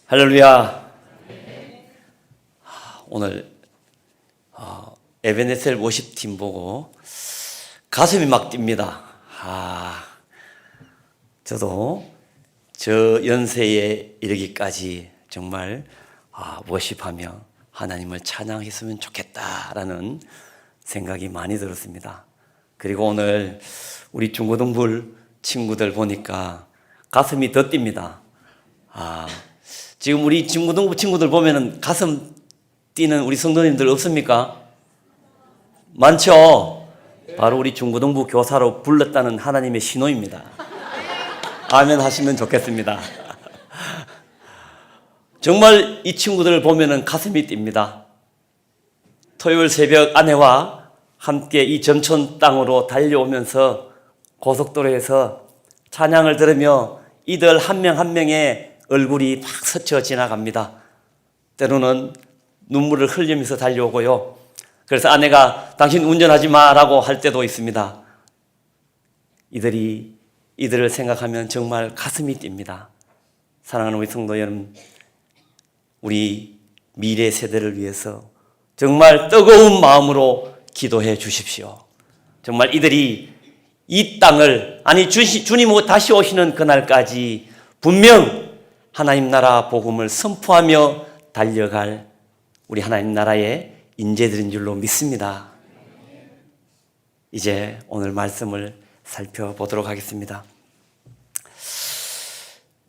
할렐루야. 오늘 에베네셀 워십팀 보고 가슴이 막 뜁니다. 저도 저 연세에 이르기까지 정말 워십하며 하나님을 찬양했으면 좋겠다라는 생각이 많이 들었습니다. 그리고 오늘 우리 중고등부 친구들 보니까 가슴이 더 뜁니다. 지금 우리 중고등부 친구들 보면은 가슴 뛰는 우리 성도님들 없습니까? 많죠? 바로 우리 중고등부 교사로 불렀다는 하나님의 신호입니다. 아멘 하시면 좋겠습니다. 정말 이 친구들을 보면은 가슴이 뜁니다. 토요일 새벽 아내와 함께 이 전촌 땅으로 달려오면서 고속도로에서 찬양을 들으며 이들 한 명 한 명의 얼굴이 막 스쳐 지나갑니다. 때로는 눈물을 흘리면서 달려오고요. 그래서 아내가 당신 운전하지 마라고 할 때도 있습니다. 이들을 생각하면 정말 가슴이 뜁니다. 사랑하는 우리 성도 여러분, 우리 미래 세대를 위해서 정말 뜨거운 마음으로 기도해 주십시오. 정말 이들이 이 땅을, 주님 다시 오시는 그날까지 분명 하나님 나라 복음을 선포하며 달려갈 우리 하나님 나라의 인재들인 줄로 믿습니다. 이제 오늘 말씀을 살펴보도록 하겠습니다.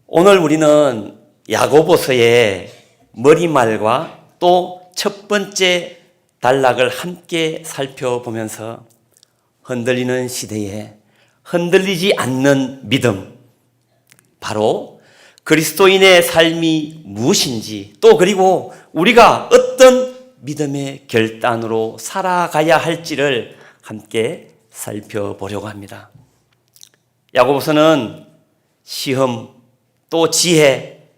오늘 우리는 야고보서의 머리말과 또 첫 번째 단락을 함께 살펴보면서 흔들리는 시대에 흔들리지 않는 믿음, 바로 그리스도인의 삶이 무엇인지, 또 그리고 우리가 어떤 믿음의 결단으로 살아가야 할지를 함께 살펴보려고 합니다. 야고보서는 시험, 또 지혜,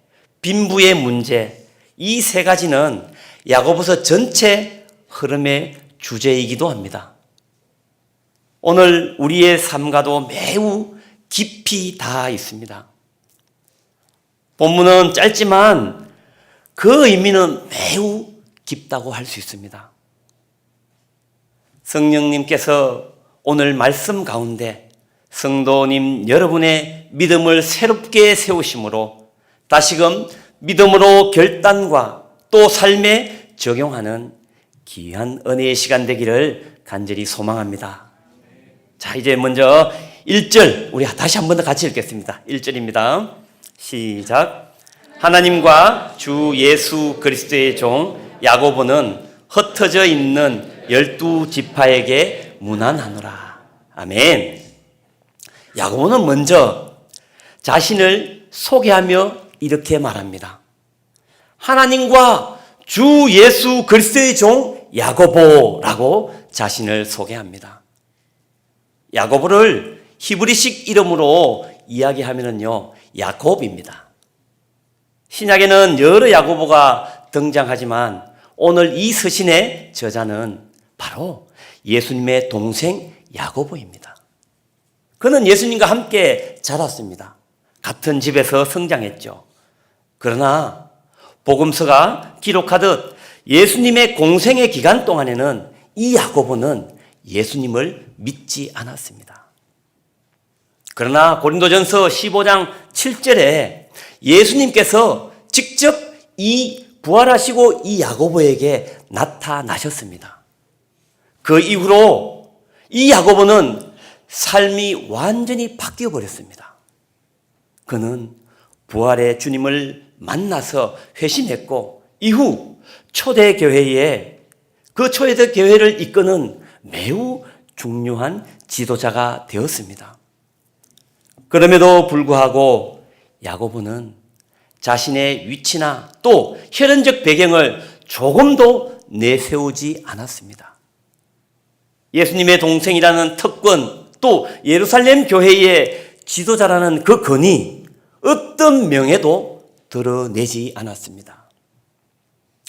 빈부의 문제, 이 세 가지는 야고보서 전체 흐름의 주제이기도 합니다. 오늘 우리의 삶과도 매우 깊이 닿아 있습니다. 본문은 짧지만 그 의미는 매우 깊다고 할 수 있습니다. 성령님께서 오늘 말씀 가운데 성도님 여러분의 믿음을 새롭게 세우심으로 다시금 믿음으로 결단과 또 삶에 적용하는 귀한 은혜의 시간 되기를 간절히 소망합니다. 자, 이제 먼저 1절 우리 다시 한 번 더 같이 읽겠습니다. 1절입니다. 시작. 하나님과 주 예수 그리스도의 종 야고보는 흩어져 있는 12지파에게 문안하노라. 아멘. 야고보는 먼저 자신을 소개하며 이렇게 말합니다. 하나님과 주 예수 그리스도의 종 야고보라고 자신을 소개합니다. 야고보를 히브리식 이름으로 이야기하면요, 야곱입니다. 신약에는 여러 야고보가 등장하지만 오늘 이 서신의 저자는 바로 예수님의 동생 야고보입니다. 그는 예수님과 함께 자랐습니다. 같은 집에서 성장했죠. 그러나 복음서가 기록하듯 예수님의 공생의 기간 동안에는 이 야고보는 예수님을 믿지 않았습니다. 그러나 고린도전서 15장 7절에 예수님께서 직접 이 부활하시고 이 야고보에게 나타나셨습니다. 그 이후로 이 야고보는 삶이 완전히 바뀌어 버렸습니다. 그는 부활의 주님을 만나서 회심했고 이후 초대교회에 그 초대교회를 이끄는 매우 중요한 지도자가 되었습니다. 그럼에도 불구하고 야고보는 자신의 위치나 또 혈연적 배경을 조금도 내세우지 않았습니다. 예수님의 동생이라는 특권, 또 예루살렘 교회의 지도자라는 그 권위, 어떤 명예도 드러내지 않았습니다.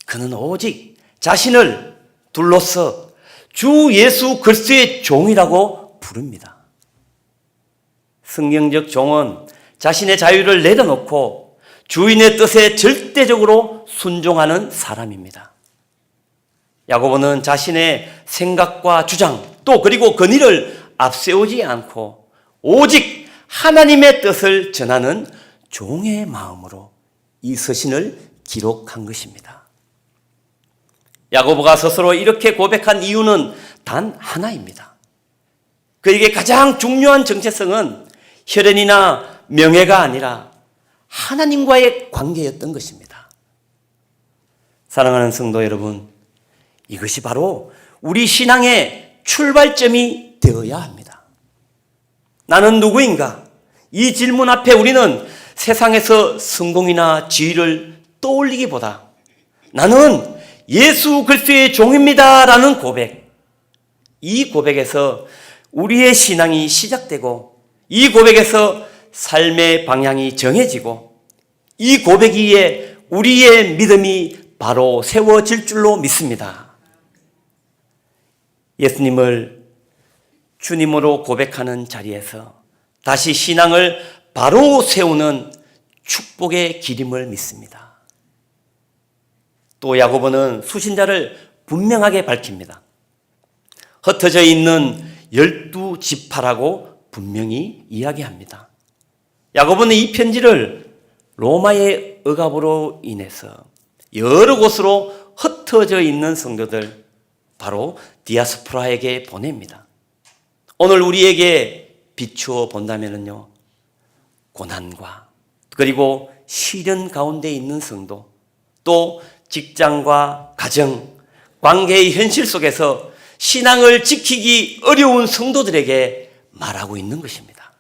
그는 오직 자신을 둘러서 주 예수 그리스도의 종이라고 부릅니다. 성경적 종은 자신의 자유를 내려놓고 주인의 뜻에 절대적으로 순종하는 사람입니다. 야고보는 자신의 생각과 주장 또 그리고 권위를 앞세우지 않고 오직 하나님의 뜻을 전하는 종의 마음으로 이 서신을 기록한 것입니다. 야고보가 스스로 이렇게 고백한 이유는 단 하나입니다. 그에게 가장 중요한 정체성은 혈연이나 명예가 아니라 하나님과의 관계였던 것입니다. 사랑하는 성도 여러분, 이것이 바로 우리 신앙의 출발점이 되어야 합니다. 나는 누구인가? 이 질문 앞에 우리는 세상에서 성공이나 지위를 떠올리기보다 나는 예수 그리스도의 종입니다 라는 고백, 이 고백에서 우리의 신앙이 시작되고 이 고백에서 삶의 방향이 정해지고 이 고백 위에 우리의 믿음이 바로 세워질 줄로 믿습니다. 예수님을 주님으로 고백하는 자리에서 다시 신앙을 바로 세우는 축복의 기림을 믿습니다. 또 야고보는 수신자를 분명하게 밝힙니다. 흩어져 있는 12지파라고 분명히 이야기합니다. 야고보는 이 편지를 로마의 억압으로 인해서 여러 곳으로 흩어져 있는 성도들, 바로 디아스포라에게 보냅니다. 오늘 우리에게 비추어 본다면요, 고난과 그리고 시련 가운데 있는 성도, 또 직장과 가정, 관계의 현실 속에서 신앙을 지키기 어려운 성도들에게 말하고 있는 것입니다.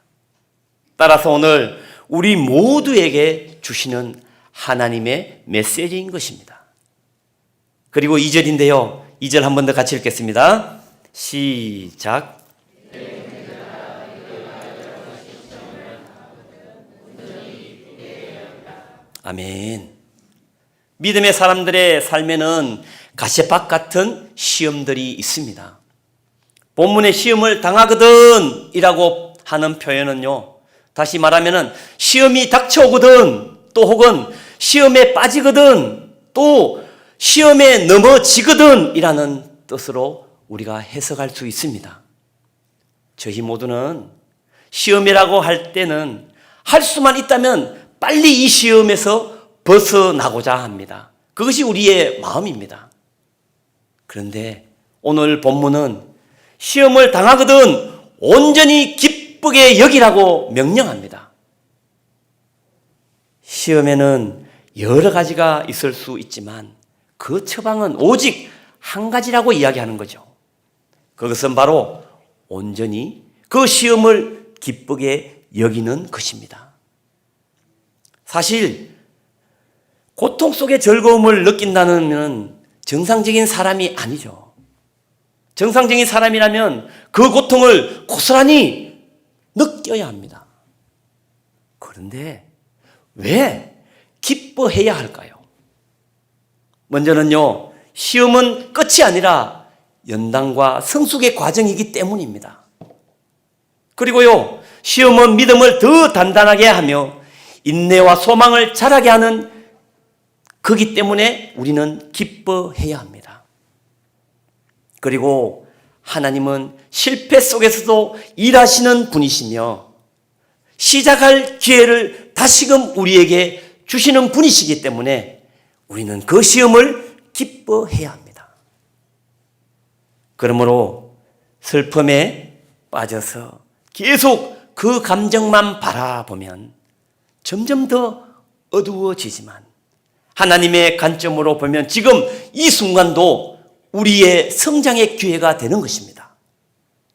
따라서 오늘 우리 모두에게 주시는 하나님의 메시지인 것입니다. 그리고 2절인데요. 2절 한 번 더 같이 읽겠습니다. 시작. 아멘. 믿음의 사람들의 삶에는 가시밭 같은 시험들이 있습니다. 본문에 시험을 당하거든 이라고 하는 표현은요, 다시 말하면 시험이 닥쳐오거든, 또 혹은 시험에 빠지거든, 또 시험에 넘어지거든 이라는 뜻으로 우리가 해석할 수 있습니다. 저희 모두는 시험이라고 할 때는 할 수만 있다면 빨리 이 시험에서 벗어나고자 합니다. 그것이 우리의 마음입니다. 그런데 오늘 본문은 시험을 당하거든 온전히 기쁘게 여기라고 명령합니다. 시험에는 여러 가지가 있을 수 있지만 그 처방은 오직 한 가지라고 이야기하는 거죠. 그것은 바로 온전히 그 시험을 기쁘게 여기는 것입니다. 사실 고통 속의 즐거움을 느낀다는 정상적인 사람이 아니죠. 정상적인 사람이라면 그 고통을 고스란히 느껴야 합니다. 그런데 왜 기뻐해야 할까요? 먼저는요, 시험은 끝이 아니라 연단과 성숙의 과정이기 때문입니다. 그리고요, 시험은 믿음을 더 단단하게 하며 인내와 소망을 자라게 하는 거기 때문에 우리는 기뻐해야 합니다. 그리고 하나님은 실패 속에서도 일하시는 분이시며 시작할 기회를 다시금 우리에게 주시는 분이시기 때문에 우리는 그 시험을 기뻐해야 합니다. 그러므로 슬픔에 빠져서 계속 그 감정만 바라보면 점점 더 어두워지지만 하나님의 관점으로 보면 지금 이 순간도 우리의 성장의 기회가 되는 것입니다.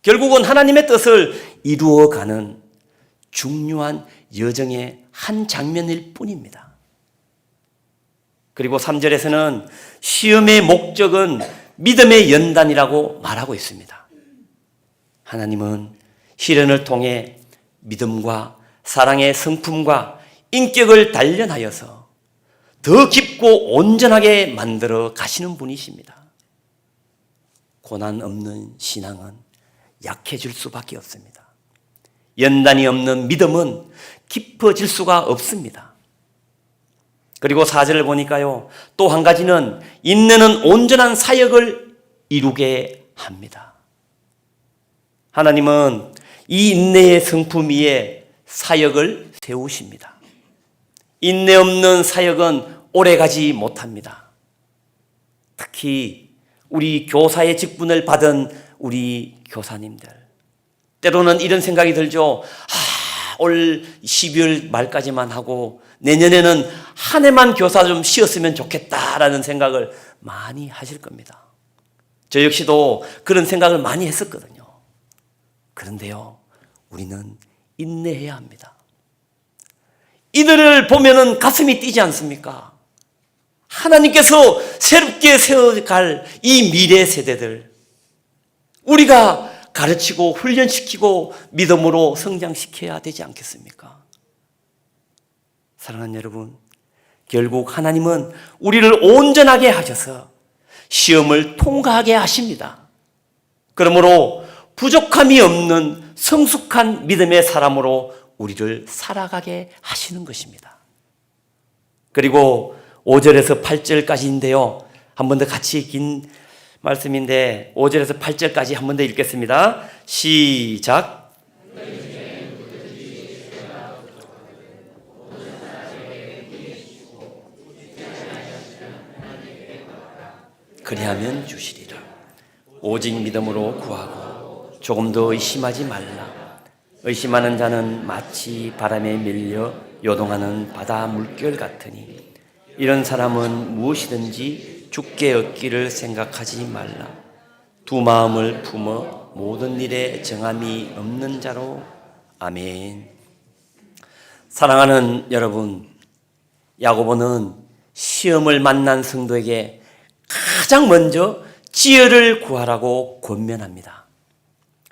결국은 하나님의 뜻을 이루어가는 중요한 여정의 한 장면일 뿐입니다. 그리고 3절에서는 시험의 목적은 믿음의 연단이라고 말하고 있습니다. 하나님은 시련을 통해 믿음과 사랑의 성품과 인격을 단련하여서 더 깊고 온전하게 만들어 가시는 분이십니다. 고난 없는 신앙은 약해질 수밖에 없습니다. 연단이 없는 믿음은 깊어질 수가 없습니다. 그리고 4절을 보니까요, 또 한 가지는 인내는 온전한 사역을 이루게 합니다. 하나님은 이 인내의 성품 위에 사역을 세우십니다. 인내 없는 사역은 오래가지 못합니다. 특히 우리 교사의 직분을 받은 우리 교사님들, 때로는 이런 생각이 들죠. 올 12월 말까지만 하고 내년에는 한 해만 교사 좀 쉬었으면 좋겠다라는 생각을 많이 하실 겁니다. 저 역시도 그런 생각을 많이 했었거든요. 그런데요, 우리는 인내해야 합니다. 이들을 보면은 가슴이 뛰지 않습니까? 하나님께서 새롭게 세워갈 이 미래 세대들, 우리가 가르치고 훈련시키고 믿음으로 성장시켜야 되지 않겠습니까? 사랑하는 여러분, 결국 하나님은 우리를 온전하게 하셔서 시험을 통과하게 하십니다. 그러므로 부족함이 없는 성숙한 믿음의 사람으로 우리를 살아가게 하시는 것입니다. 그리고 5절에서 8절까지인데요. 한 번 더 같이 긴 말씀인데 5절에서 8절까지 한 번 더 읽겠습니다. 시작. 그리하면 주시리라. 오직 믿음으로 구하고 조금 더 의심하지 말라. 의심하는 자는 마치 바람에 밀려 요동하는 바다 물결 같으니 이런 사람은 무엇이든지 주께 얻기를 생각하지 말라. 두 마음을 품어 모든 일에 정함이 없는 자로. 아멘. 사랑하는 여러분, 야고보는 시험을 만난 성도에게 가장 먼저 지혜를 구하라고 권면합니다.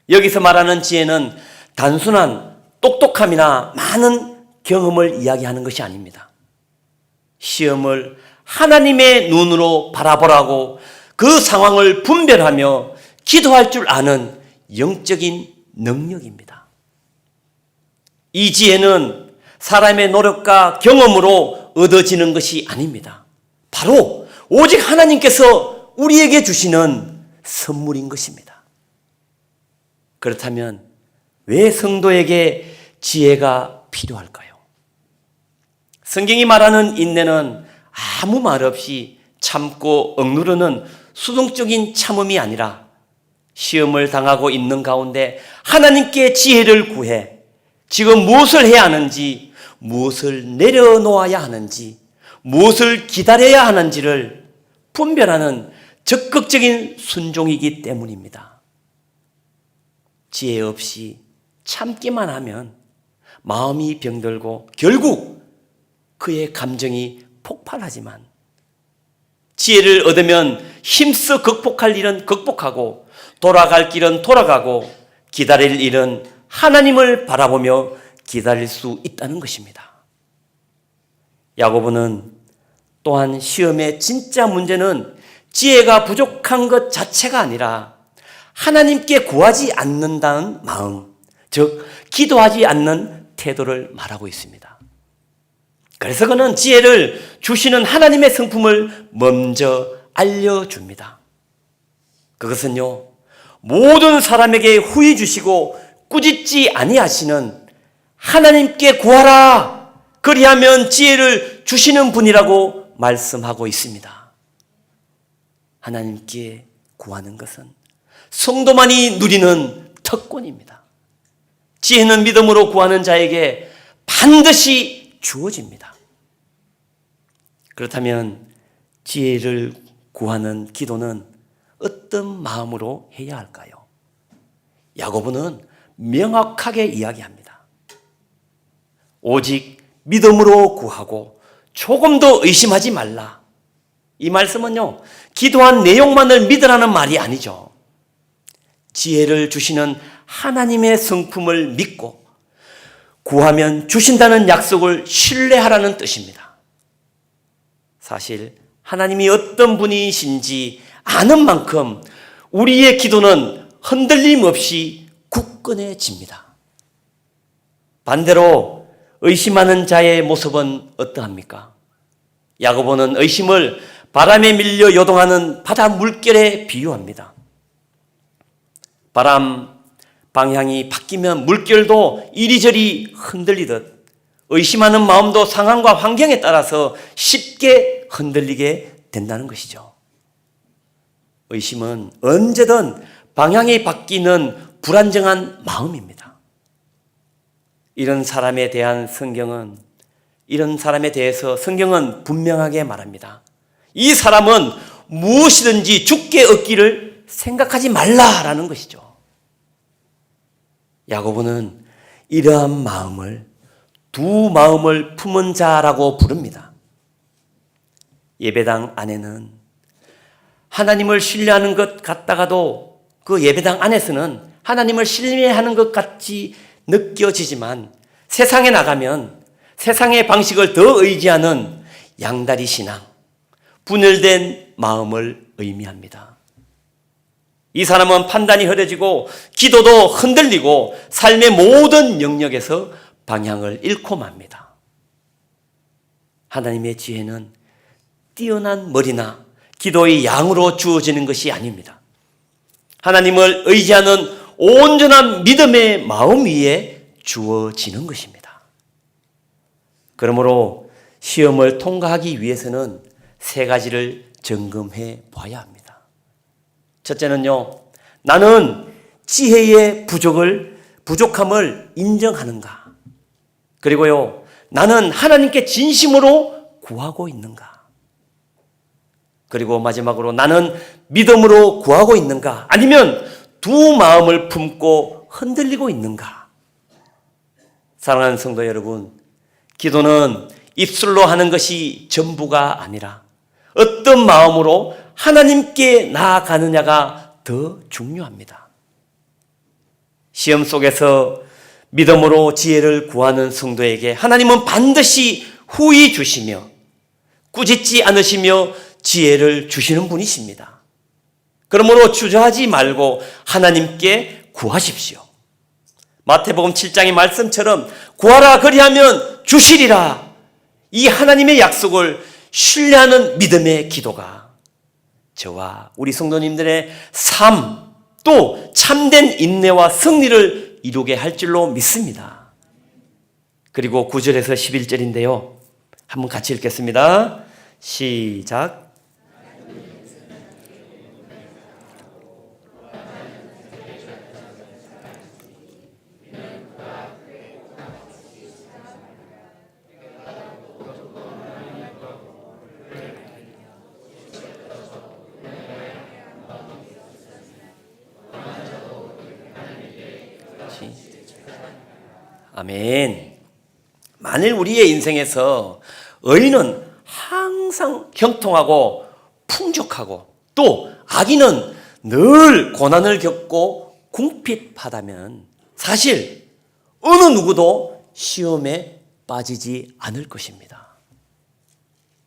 여기서 말하는 지혜는 단순한 똑똑함이나 많은 경험을 이야기하는 것이 아닙니다. 시험을 하나님의 눈으로 바라보라고 그 상황을 분별하며 기도할 줄 아는 영적인 능력입니다. 이 지혜는 사람의 노력과 경험으로 얻어지는 것이 아닙니다. 바로 오직 하나님께서 우리에게 주시는 선물인 것입니다. 그렇다면 왜 성도에게 지혜가 필요할까요? 성경이 말하는 인내는 아무 말 없이 참고 억누르는 수동적인 참음이 아니라 시험을 당하고 있는 가운데 하나님께 지혜를 구해 지금 무엇을 해야 하는지, 무엇을 내려놓아야 하는지, 무엇을 기다려야 하는지를 분별하는 적극적인 순종이기 때문입니다. 지혜 없이 참기만 하면 마음이 병들고 결국 그의 감정이 폭발하지만 지혜를 얻으면 힘써 극복할 일은 극복하고 돌아갈 길은 돌아가고 기다릴 일은 하나님을 바라보며 기다릴 수 있다는 것입니다. 야고보는 또한 시험의 진짜 문제는 지혜가 부족한 것 자체가 아니라 하나님께 구하지 않는다는 마음, 즉 기도하지 않는 태도를 말하고 있습니다. 그래서 그는 지혜를 주시는 하나님의 성품을 먼저 알려줍니다. 그것은요, 모든 사람에게 후히 주시고 꾸짖지 아니하시는 하나님께 구하라, 그리하면 지혜를 주시는 분이라고 말씀하고 있습니다. 하나님께 구하는 것은 성도만이 누리는 특권입니다. 지혜는 믿음으로 구하는 자에게 반드시 주어집니다. 그렇다면 지혜를 구하는 기도는 어떤 마음으로 해야 할까요? 야고보는 명확하게 이야기합니다. 오직 믿음으로 구하고 조금 더 의심하지 말라. 이 말씀은요, 기도한 내용만을 믿으라는 말이 아니죠. 지혜를 주시는 하나님의 성품을 믿고 구하면 주신다는 약속을 신뢰하라는 뜻입니다. 사실 하나님이 어떤 분이신지 아는 만큼 우리의 기도는 흔들림 없이 굳건해집니다. 반대로 의심하는 자의 모습은 어떠합니까? 야고보는 의심을 바람에 밀려 요동하는 바다 물결에 비유합니다. 바람 방향이 바뀌면 물결도 이리저리 흔들리듯 의심하는 마음도 상황과 환경에 따라서 쉽게 흔들리게 된다는 것이죠. 의심은 언제든 방향이 바뀌는 불안정한 마음입니다. 이런 사람에 대해서 성경은 분명하게 말합니다. 이 사람은 무엇이든지 죽게 얻기를 생각하지 말라라는 것이죠. 야고보는 이러한 마음을 두 마음을 품은 자라고 부릅니다. 예배당 안에는 하나님을 신뢰하는 것 같다가도 그 예배당 안에서는 하나님을 신뢰하는 것 같이 느껴지지만 세상에 나가면 세상의 방식을 더 의지하는 양다리 신앙, 분열된 마음을 의미합니다. 이 사람은 판단이 흐려지고 기도도 흔들리고 삶의 모든 영역에서 방향을 잃고 맙니다. 하나님의 지혜는 뛰어난 머리나 기도의 양으로 주어지는 것이 아닙니다. 하나님을 의지하는 온전한 믿음의 마음 위에 주어지는 것입니다. 그러므로 시험을 통과하기 위해서는 세 가지를 점검해 봐야 합니다. 첫째는요, 나는 지혜의 부족함을 인정하는가? 그리고요, 나는 하나님께 진심으로 구하고 있는가? 그리고 마지막으로 나는 믿음으로 구하고 있는가? 아니면 두 마음을 품고 흔들리고 있는가? 사랑하는 성도 여러분, 기도는 입술로 하는 것이 전부가 아니라 어떤 마음으로 하나님께 나아가느냐가 더 중요합니다. 시험 속에서 믿음으로 지혜를 구하는 성도에게 하나님은 반드시 후히 주시며 꾸짖지 않으시며 지혜를 주시는 분이십니다. 그러므로 주저하지 말고 하나님께 구하십시오. 마태복음 7장의 말씀처럼 구하라 그리하면 주시리라. 이 하나님의 약속을 신뢰하는 믿음의 기도가 저와 우리 성도님들의 삶, 또 참된 인내와 승리를 이루게 할 줄로 믿습니다. 그리고 9절에서 11절인데요. 한번 같이 읽겠습니다. 시작. 아멘. 만일 우리의 인생에서 의인은 항상 형통하고 풍족하고 또 악인은 늘 고난을 겪고 궁핍하다면 사실 어느 누구도 시험에 빠지지 않을 것입니다.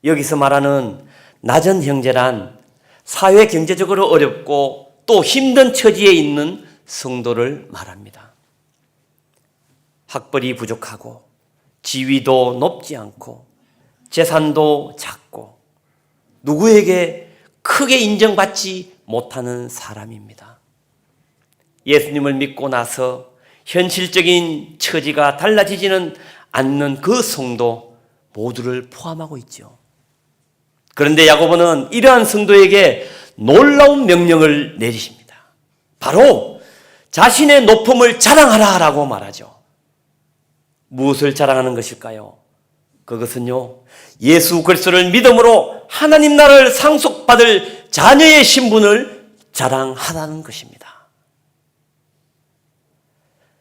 여기서 말하는 낮은 형제란 사회 경제적으로 어렵고 또 힘든 처지에 있는 성도를 말합니다. 학벌이 부족하고 지위도 높지 않고 재산도 작고 누구에게 크게 인정받지 못하는 사람입니다. 예수님을 믿고 나서 현실적인 처지가 달라지지는 않는 그 성도 모두를 포함하고 있죠. 그런데 야고보는 이러한 성도에게 놀라운 명령을 내리십니다. 바로 자신의 높음을 자랑하라라고 말하죠. 무엇을 자랑하는 것일까요? 그것은요, 예수 그리스도를 믿음으로 하나님 나라를 상속받을 자녀의 신분을 자랑하라는 것입니다.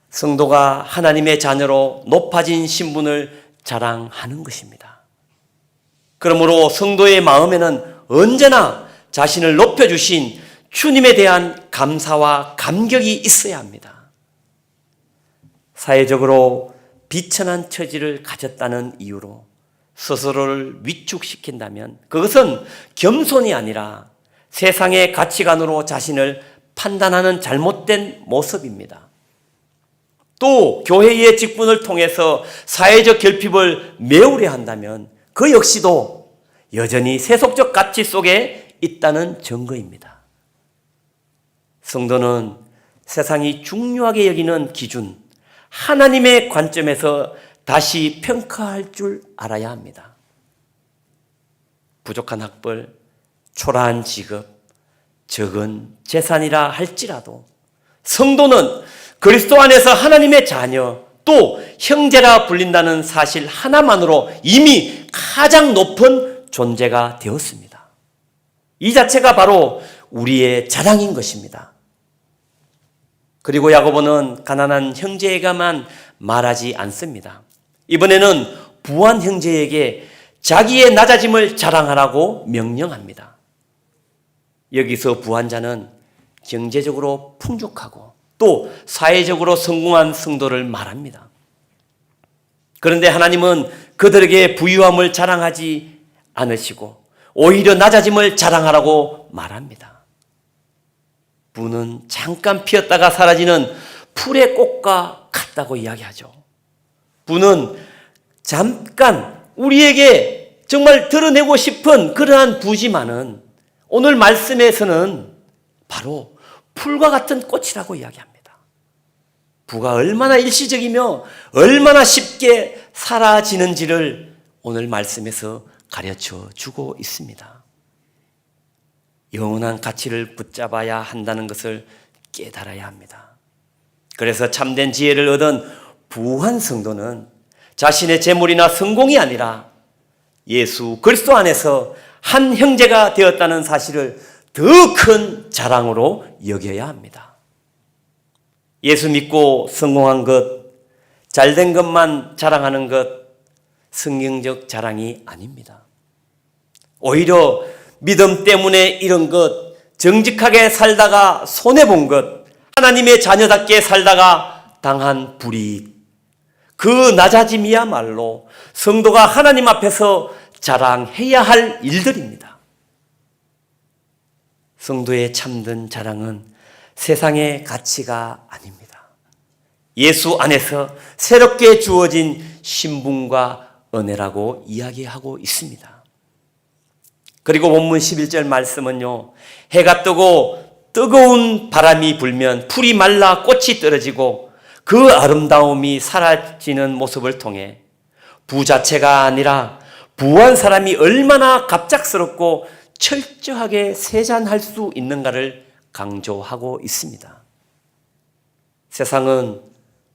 성도가 하나님의 자녀로 높아진 신분을 자랑하는 것입니다. 그러므로 성도의 마음에는 언제나 자신을 높여주신 주님에 대한 감사와 감격이 있어야 합니다. 사회적으로 비천한 처지를 가졌다는 이유로 스스로를 위축시킨다면 그것은 겸손이 아니라 세상의 가치관으로 자신을 판단하는 잘못된 모습입니다. 또 교회의 직분을 통해서 사회적 결핍을 메우려 한다면 그 역시도 여전히 세속적 가치 속에 있다는 증거입니다. 성도는 세상이 중요하게 여기는 기준, 하나님의 관점에서 다시 평가할 줄 알아야 합니다. 부족한 학벌, 초라한 직업, 적은 재산이라 할지라도 성도는 그리스도 안에서 하나님의 자녀, 또 형제라 불린다는 사실 하나만으로 이미 가장 높은 존재가 되었습니다. 이 자체가 바로 우리의 자랑인 것입니다. 그리고 야고보는 가난한 형제에게만 말하지 않습니다. 이번에는 부한 형제에게 자기의 낮아짐을 자랑하라고 명령합니다. 여기서 부한 자는 경제적으로 풍족하고 또 사회적으로 성공한 성도를 말합니다. 그런데 하나님은 그들에게 부유함을 자랑하지 않으시고 오히려 낮아짐을 자랑하라고 말합니다. 부는 잠깐 피었다가 사라지는 풀의 꽃과 같다고 이야기하죠. 부는 잠깐 우리에게 정말 드러내고 싶은 그러한 부지만은 오늘 말씀에서는 바로 풀과 같은 꽃이라고 이야기합니다. 부가 얼마나 일시적이며 얼마나 쉽게 사라지는지를 오늘 말씀에서 가르쳐 주고 있습니다. 영원한 가치를 붙잡아야 한다는 것을 깨달아야 합니다. 그래서 참된 지혜를 얻은 부한 성도는 자신의 재물이나 성공이 아니라 예수 그리스도 안에서 한 형제가 되었다는 사실을 더 큰 자랑으로 여겨야 합니다. 예수 믿고 성공한 것, 잘된 것만 자랑하는 것, 성경적 자랑이 아닙니다. 오히려 믿음 때문에 이런 것, 정직하게 살다가 손해본 것, 하나님의 자녀답게 살다가 당한 불이익, 그 낮아짐이야말로 성도가 하나님 앞에서 자랑해야 할 일들입니다. 성도의 참된 자랑은 세상의 가치가 아닙니다. 예수 안에서 새롭게 주어진 신분과 은혜라고 이야기하고 있습니다. 그리고 본문 11절 말씀은요, 해가 뜨고 뜨거운 바람이 불면 풀이 말라 꽃이 떨어지고 그 아름다움이 사라지는 모습을 통해 부 자체가 아니라 부한 사람이 얼마나 갑작스럽고 철저하게 세잔할 수 있는가를 강조하고 있습니다. 세상은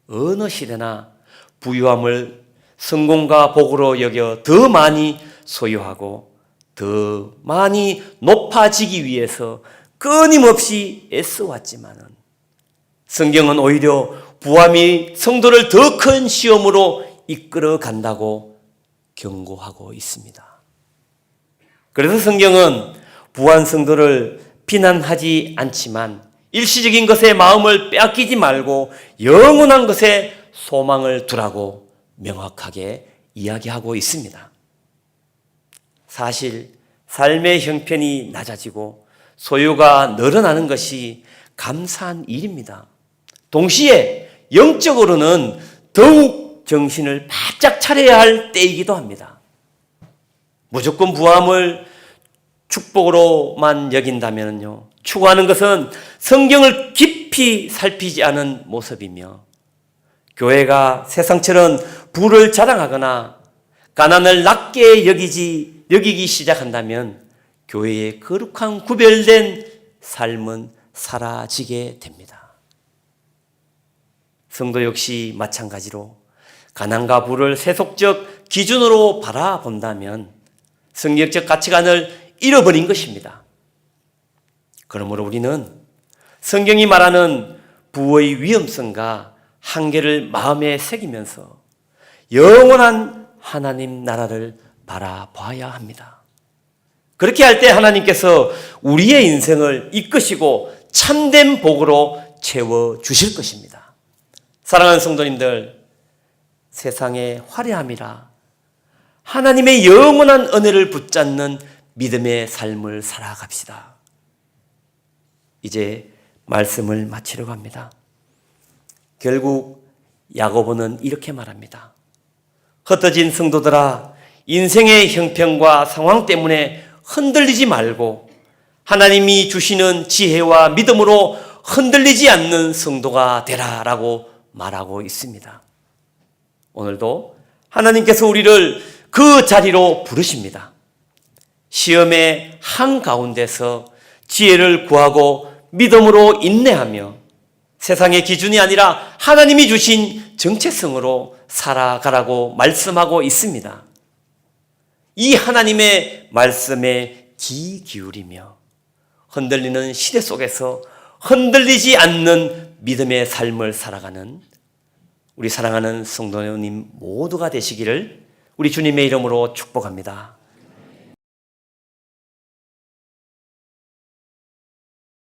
어느 시대나 부유함을 성공과 복으로 여겨 더 많이 소유하고 더 많이 높아지기 위해서 끊임없이 애써왔지만은 성경은 오히려 부함이 성도를 더 큰 시험으로 이끌어 간다고 경고하고 있습니다. 그래서 성경은 부한 성도를 비난하지 않지만 일시적인 것에 마음을 빼앗기지 말고 영원한 것에 소망을 두라고 명확하게 이야기하고 있습니다. 사실 삶의 형편이 낮아지고 소유가 늘어나는 것이 감사한 일입니다. 동시에 영적으로는 더욱 정신을 바짝 차려야 할 때이기도 합니다. 무조건 부함을 축복으로만 여긴다면요, 추구하는 것은 성경을 깊이 살피지 않은 모습이며 교회가 세상처럼 부를 자랑하거나 가난을 낮게 여기기 시작한다면 교회의 거룩한 구별된 삶은 사라지게 됩니다. 성도 역시 마찬가지로 가난과 부를 세속적 기준으로 바라본다면 성경적 가치관을 잃어버린 것입니다. 그러므로 우리는 성경이 말하는 부의 위험성과 한계를 마음에 새기면서 영원한 하나님 나라를 바라봐야 합니다. 그렇게 할 때 하나님께서 우리의 인생을 이끄시고 참된 복으로 채워주실 것입니다. 사랑하는 성도님들, 세상의 화려함이라 하나님의 영원한 은혜를 붙잡는 믿음의 삶을 살아갑시다. 이제 말씀을 마치려고 합니다. 결국 야고보는 이렇게 말합니다. 흩어진 성도들아, 인생의 형편과 상황 때문에 흔들리지 말고 하나님이 주시는 지혜와 믿음으로 흔들리지 않는 성도가 되라라고 말하고 있습니다. 오늘도 하나님께서 우리를 그 자리로 부르십니다. 시험의 한가운데서 지혜를 구하고 믿음으로 인내하며 세상의 기준이 아니라 하나님이 주신 정체성으로 살아가라고 말씀하고 있습니다. 이 하나님의 말씀에 귀 기울이며 흔들리는 시대 속에서 흔들리지 않는 믿음의 삶을 살아가는 우리 사랑하는 성도님 모두가 되시기를 우리 주님의 이름으로 축복합니다.